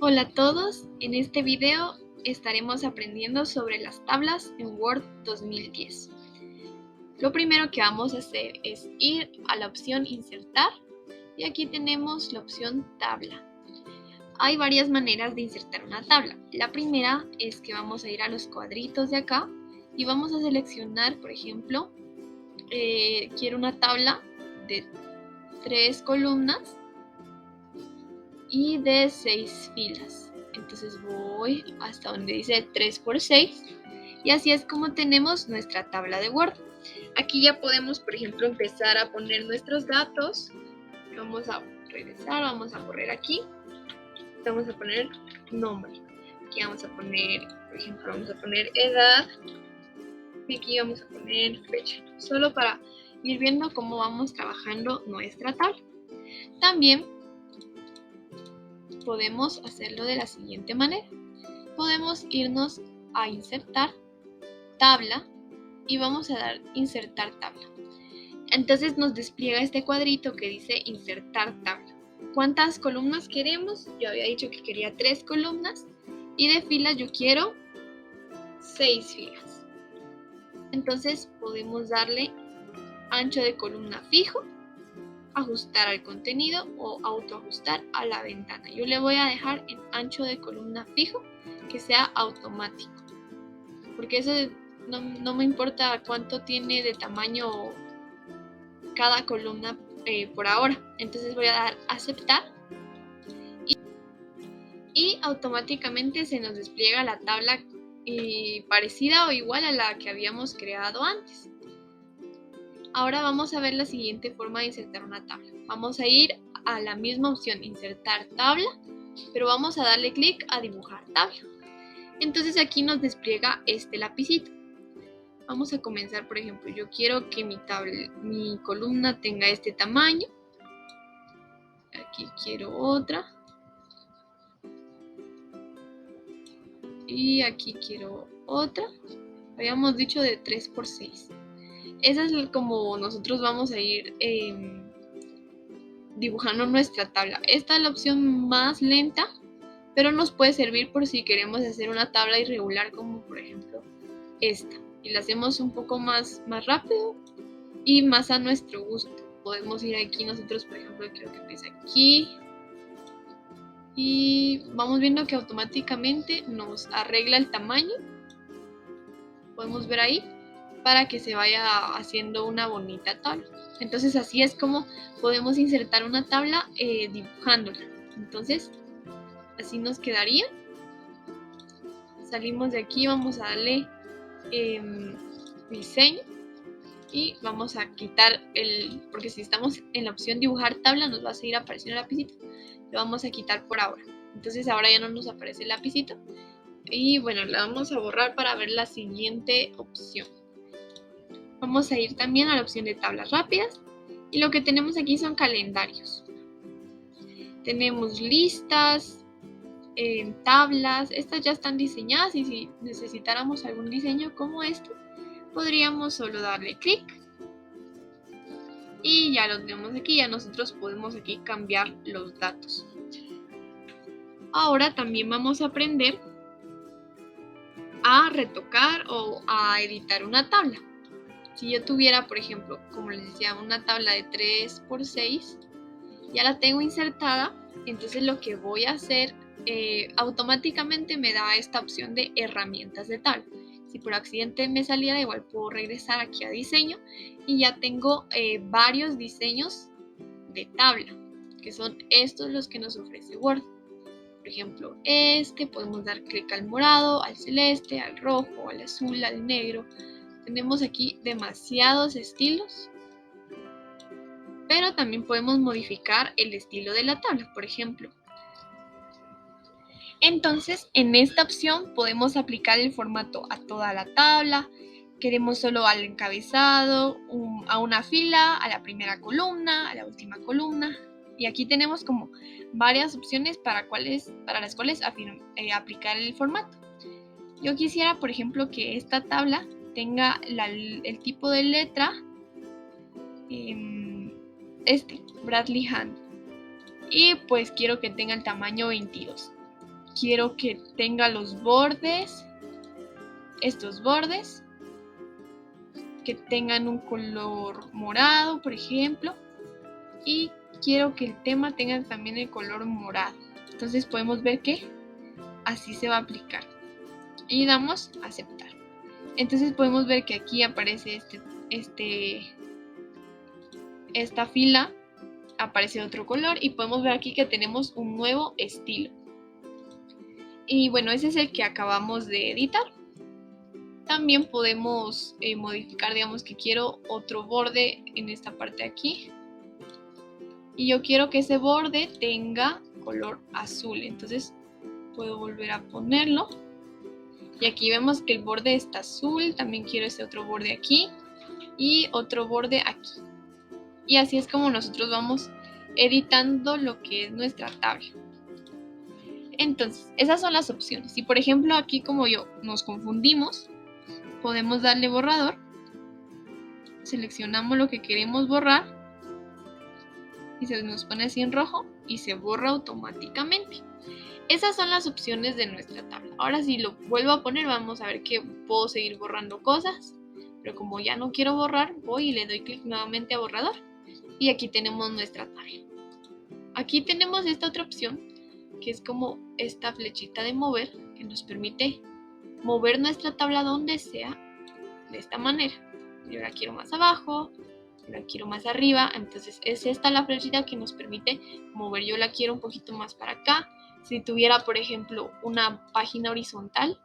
Hola a todos, en este video estaremos aprendiendo sobre las tablas en Word 2010. Lo primero que vamos a hacer es ir a la opción Insertar y aquí tenemos la opción Tabla. Hay varias maneras de insertar una tabla. La primera es que vamos a ir a los cuadritos de acá y vamos a seleccionar, por ejemplo, quiero una tabla de 3 columnas y de 6 filas. Entonces voy hasta donde dice 3×6 y así es como tenemos nuestra tabla de Word. Aquí ya podemos, por ejemplo, empezar a poner nuestros datos. Vamos a regresar, vamos a correr aquí. Vamos a poner nombre. Aquí vamos a poner, por ejemplo, vamos a poner edad. Y aquí vamos a poner fecha. Solo para ir viendo cómo vamos trabajando nuestra tabla. También podemos hacerlo de la siguiente manera. Podemos irnos a insertar tabla y vamos a dar insertar tabla. Entonces nos despliega este cuadrito que dice insertar tabla. ¿Cuántas columnas queremos? Yo había dicho que quería 3 columnas y de filas yo quiero 6 filas. Entonces podemos darle ancho de columna fijo, ajustar al contenido o autoajustar a la ventana. Yo le voy a dejar en ancho de columna fijo, que sea automático, porque eso no me importa cuánto tiene de tamaño cada columna por ahora. Entonces voy a dar aceptar y automáticamente se nos despliega la tabla parecida o igual a la que habíamos creado antes. Ahora vamos a ver la siguiente forma de insertar una tabla. Vamos a ir a la misma opción, insertar tabla, pero vamos a darle clic a dibujar tabla. Entonces aquí nos despliega este lapicito. Vamos a comenzar, por ejemplo, yo quiero que mi columna tenga este tamaño. Aquí quiero otra. Y aquí quiero otra. Habíamos dicho de 3×6. Esa es como nosotros vamos a ir dibujando nuestra tabla. Esta es la opción más lenta, pero nos puede servir por si queremos hacer una tabla irregular como por ejemplo esta. Y la hacemos un poco más rápido y más a nuestro gusto. Podemos ir aquí nosotros, por ejemplo, quiero que empiece aquí. Y vamos viendo que automáticamente nos arregla el tamaño. Podemos ver ahí para que se vaya haciendo una bonita tabla. Entonces así es como podemos insertar una tabla dibujándola. Entonces así nos quedaría. Salimos de aquí, vamos a darle diseño y vamos a quitar porque si estamos en la opción dibujar tabla nos va a seguir apareciendo el lapicito. Lo vamos a quitar por ahora. Entonces ahora ya no nos aparece el lapicito. Y bueno, la vamos a borrar para ver la siguiente opción. Vamos a ir también a la opción de tablas rápidas. Y lo que tenemos aquí son calendarios. Tenemos listas, tablas. Estas ya están diseñadas y si necesitáramos algún diseño como este, podríamos solo darle clic. Y ya lo tenemos aquí, ya nosotros podemos aquí cambiar los datos. Ahora también vamos a aprender a retocar o a editar una tabla. Si yo tuviera, por ejemplo, como les decía, una tabla de 3×6, ya la tengo insertada, entonces lo que voy a hacer, automáticamente me da esta opción de herramientas de tabla. Si por accidente me saliera, igual puedo regresar aquí a diseño y ya tengo varios diseños de tabla, que son estos los que nos ofrece Word. Por ejemplo, podemos dar clic al morado, al celeste, al rojo, al azul, al negro. Tenemos aquí demasiados estilos, pero también podemos modificar el estilo de la tabla, por ejemplo. Entonces, en esta opción podemos aplicar el formato a toda la tabla. Queremos solo al encabezado, a una fila, a la primera columna, a la última columna. Y aquí tenemos como varias opciones para las cuales aplicar el formato. Yo quisiera, por ejemplo, que esta tabla tenga el tipo de letra Bradley Hand, y pues quiero que tenga el tamaño 22. quiero que tenga los bordes, estos bordes, que tengan un color morado, por ejemplo, y quiero que el tema tenga también el color morado. Entonces podemos ver que así se va a aplicar y damos a aceptar. Entonces podemos ver que aquí aparece esta fila, aparece otro color y podemos ver aquí que tenemos un nuevo estilo. Y bueno, ese es el que acabamos de editar. También podemos modificar, digamos que quiero otro borde en esta parte de aquí. Y yo quiero que ese borde tenga color azul. Entonces puedo volver a ponerlo. Y aquí vemos que el borde está azul. También quiero ese otro borde aquí. Y otro borde aquí. Y así es como nosotros vamos editando lo que es nuestra tabla. Entonces, esas son las opciones. Si por ejemplo aquí como yo nos confundimos, podemos darle borrador, seleccionamos lo que queremos borrar y se nos pone así en rojo y se borra automáticamente. Esas son las opciones de nuestra tabla. Ahora si lo vuelvo a poner, vamos a ver que puedo seguir borrando cosas, pero como ya no quiero borrar, voy y le doy clic nuevamente a borrador y aquí tenemos nuestra tabla. Aquí tenemos esta otra opción que es como esta flechita de mover que nos permite mover nuestra tabla donde sea de esta manera. Yo la quiero más abajo, yo la quiero más arriba, entonces es esta la flechita que nos permite mover. Yo la quiero un poquito más para acá. Si tuviera, por ejemplo, una página horizontal,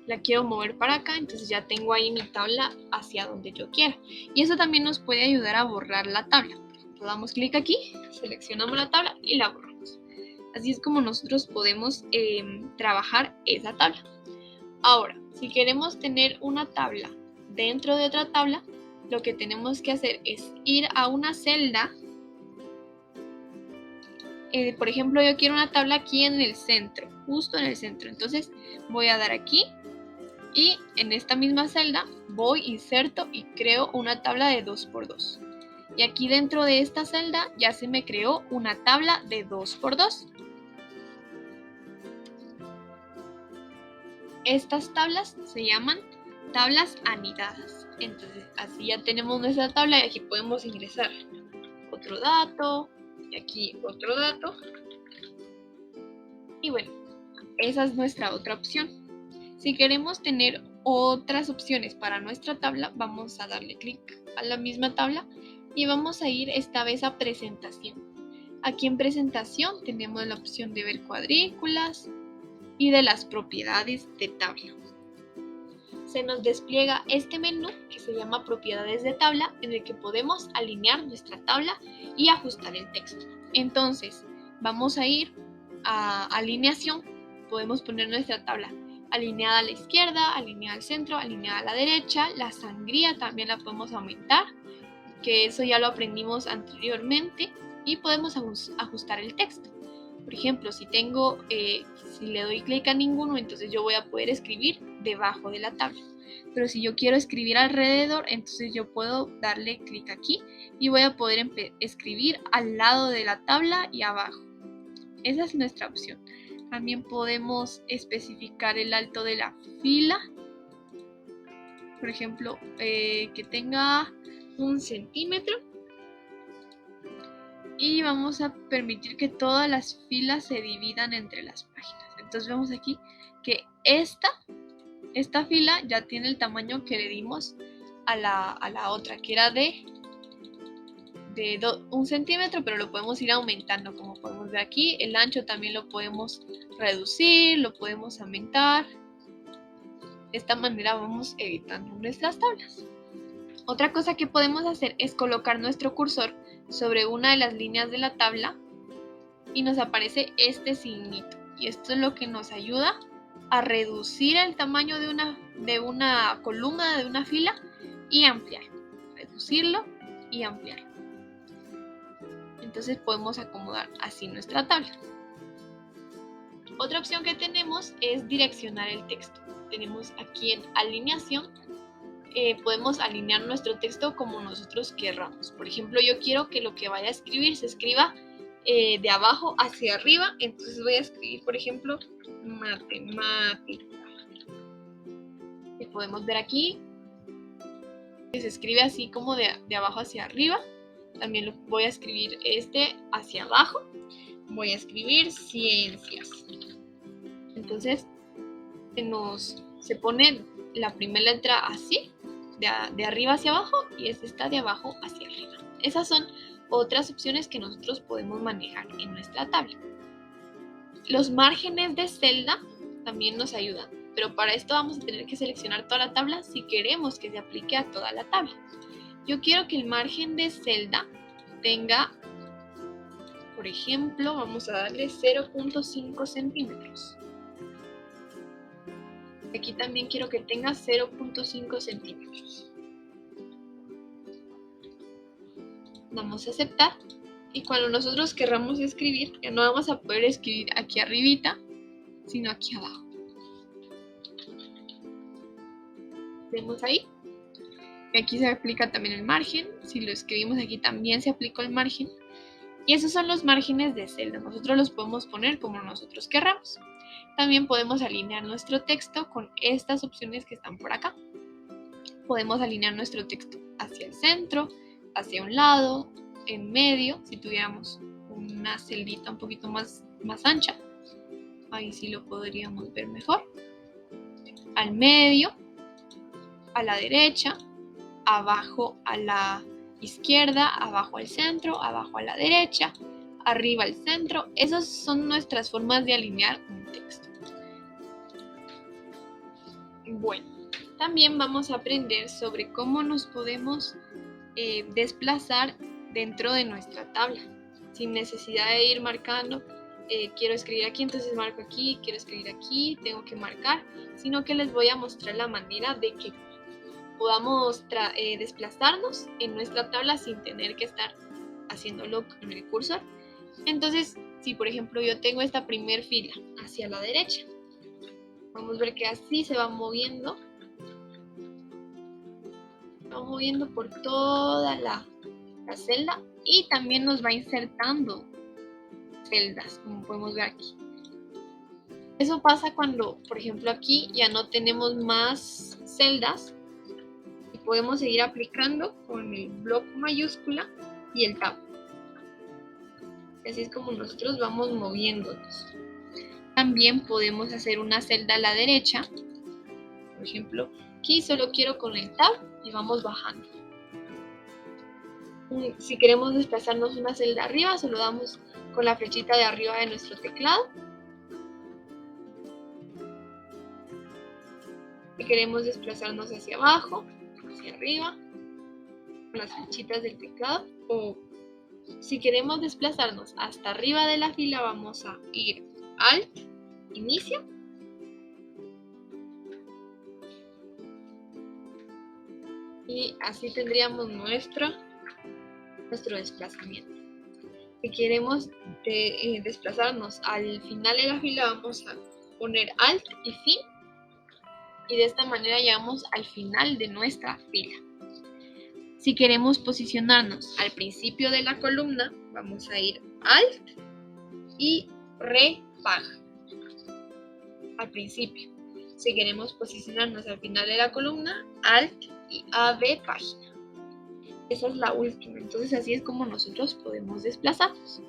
la quiero mover para acá, entonces ya tengo ahí mi tabla hacia donde yo quiera. Y eso también nos puede ayudar a borrar la tabla. Entonces damos clic aquí, seleccionamos la tabla y la borramos. Así es como nosotros podemos trabajar esa tabla. Ahora, si queremos tener una tabla dentro de otra tabla, lo que tenemos que hacer es ir a una celda. Por ejemplo, yo quiero una tabla aquí en el centro, justo en el centro. Entonces voy a dar aquí y en esta misma celda voy, inserto y creo una tabla de 2×2. Y aquí dentro de esta celda ya se me creó una tabla de 2×2. Estas tablas se llaman tablas anidadas. Entonces así ya tenemos nuestra tabla y aquí podemos ingresar otro dato y aquí otro dato. Y bueno, esa es nuestra otra opción. Si queremos tener otras opciones para nuestra tabla, vamos a darle clic a la misma tabla y vamos a ir esta vez a presentación. Aquí en presentación tenemos la opción de ver cuadrículas y de las propiedades de tabla. Se nos despliega este menú que se llama propiedades de tabla, en el que podemos alinear nuestra tabla y ajustar el texto. Entonces vamos a ir a alineación, podemos poner nuestra tabla alineada a la izquierda, alineada al centro, alineada a la derecha. La sangría también la podemos aumentar, que eso ya lo aprendimos anteriormente, y podemos ajustar el texto. Por ejemplo, si le doy clic a ninguno, entonces yo voy a poder escribir debajo de la tabla. Pero si yo quiero escribir alrededor, entonces yo puedo darle clic aquí y voy a poder escribir al lado de la tabla y abajo. Esa es nuestra opción. También podemos especificar el alto de la fila. Por ejemplo, que tenga 1 centímetro. Y vamos a permitir que todas las filas se dividan entre las páginas. Entonces vemos aquí que esta fila ya tiene el tamaño que le dimos a la otra, que era de 1 centímetro, pero lo podemos ir aumentando, como podemos ver aquí. El ancho también lo podemos reducir, lo podemos aumentar. De esta manera vamos editando nuestras tablas. Otra cosa que podemos hacer es colocar nuestro cursor sobre una de las líneas de la tabla y nos aparece este signito. Y esto es lo que nos ayuda a reducir el tamaño de una columna, de una fila, y ampliar. Reducirlo y ampliarlo. Entonces podemos acomodar así nuestra tabla. Otra opción que tenemos es direccionar el texto. Tenemos aquí en alineación, podemos alinear nuestro texto como nosotros querramos. Por ejemplo, yo quiero que lo que vaya a escribir se escriba de abajo hacia arriba. Entonces voy a escribir, por ejemplo, matemática. Y podemos ver aquí que se escribe así como de abajo hacia arriba. También voy a escribir hacia abajo. Voy a escribir ciencias. Entonces se pone la primera letra así, de arriba hacia abajo, y está de abajo hacia arriba. Esas son otras opciones que nosotros podemos manejar en nuestra tabla. Los márgenes de celda también nos ayudan, pero para esto vamos a tener que seleccionar toda la tabla si queremos que se aplique a toda la tabla. Yo quiero que el margen de celda tenga, por ejemplo, vamos a darle 0.5 centímetros. Aquí también quiero que tenga 0.5 centímetros. Damos a aceptar. Y cuando nosotros querramos escribir, ya no vamos a poder escribir aquí arribita, sino aquí abajo. Vemos ahí. Y aquí se aplica también el margen. Si lo escribimos aquí también se aplica el margen. Y esos son los márgenes de celda. Nosotros los podemos poner como nosotros querramos. También podemos alinear nuestro texto con estas opciones que están por acá. Podemos alinear nuestro texto hacia el centro, hacia un lado, en medio, si tuviéramos una celdita un poquito más ancha. Ahí sí lo podríamos ver mejor. Al medio, a la derecha, abajo a la izquierda, abajo al centro, abajo a la derecha, arriba al centro. Esas son nuestras formas de alinear un texto. Bueno, también vamos a aprender sobre cómo nos podemos desplazar dentro de nuestra tabla, sin necesidad de ir marcando. Quiero escribir aquí, entonces marco aquí, quiero escribir aquí, tengo que marcar, sino que les voy a mostrar la manera de que podamos desplazarnos en nuestra tabla sin tener que estar haciéndolo con el cursor. Entonces, si por ejemplo yo tengo esta primer fila hacia la derecha, vamos a ver que así se va moviendo. Va moviendo por toda la celda y también nos va insertando celdas, como podemos ver aquí. Eso pasa cuando, por ejemplo, aquí ya no tenemos más celdas y podemos seguir aplicando con el bloc mayúscula y el tab. Así es como nosotros vamos moviéndonos. También podemos hacer una celda a la derecha. Por ejemplo, aquí solo quiero con el tab y vamos bajando. Si queremos desplazarnos una celda arriba, solo damos con la flechita de arriba de nuestro teclado. Si queremos desplazarnos hacia abajo, hacia arriba, con las flechitas del teclado. O si queremos desplazarnos hasta arriba de la fila, vamos a ir Alt, Inicio. Y así tendríamos nuestro desplazamiento. Si queremos desplazarnos al final de la fila, vamos a poner Alt y Fin. Y de esta manera llegamos al final de nuestra fila. Si queremos posicionarnos al principio de la columna, vamos a ir Alt y Baja al principio. Si queremos posicionarnos al final de la columna, Alt y AB Página. Esa es la última. Entonces así es como nosotros podemos desplazarnos.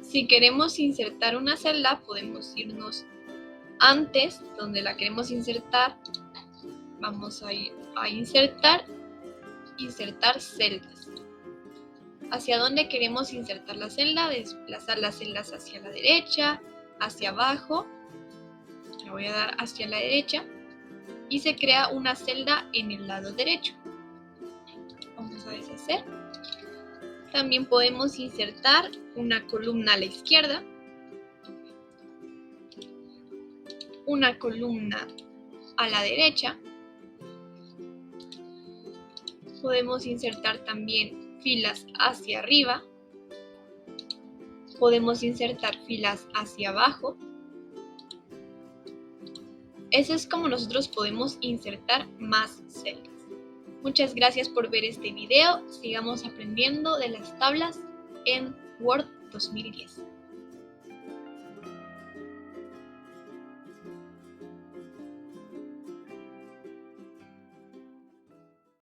Si queremos insertar una celda, podemos irnos antes, donde la queremos insertar. Vamos a ir a insertar celdas. ¿Hacia dónde queremos insertar la celda? Desplazar las celdas hacia la derecha, hacia abajo. Le voy a dar hacia la derecha y se crea una celda en el lado derecho. Vamos a deshacer. También podemos insertar una columna a la izquierda, una columna a la derecha. Podemos insertar también filas hacia arriba. Podemos insertar filas hacia abajo. Eso es como nosotros podemos insertar más celdas. Muchas gracias por ver este video. Sigamos aprendiendo de las tablas en Word 2010.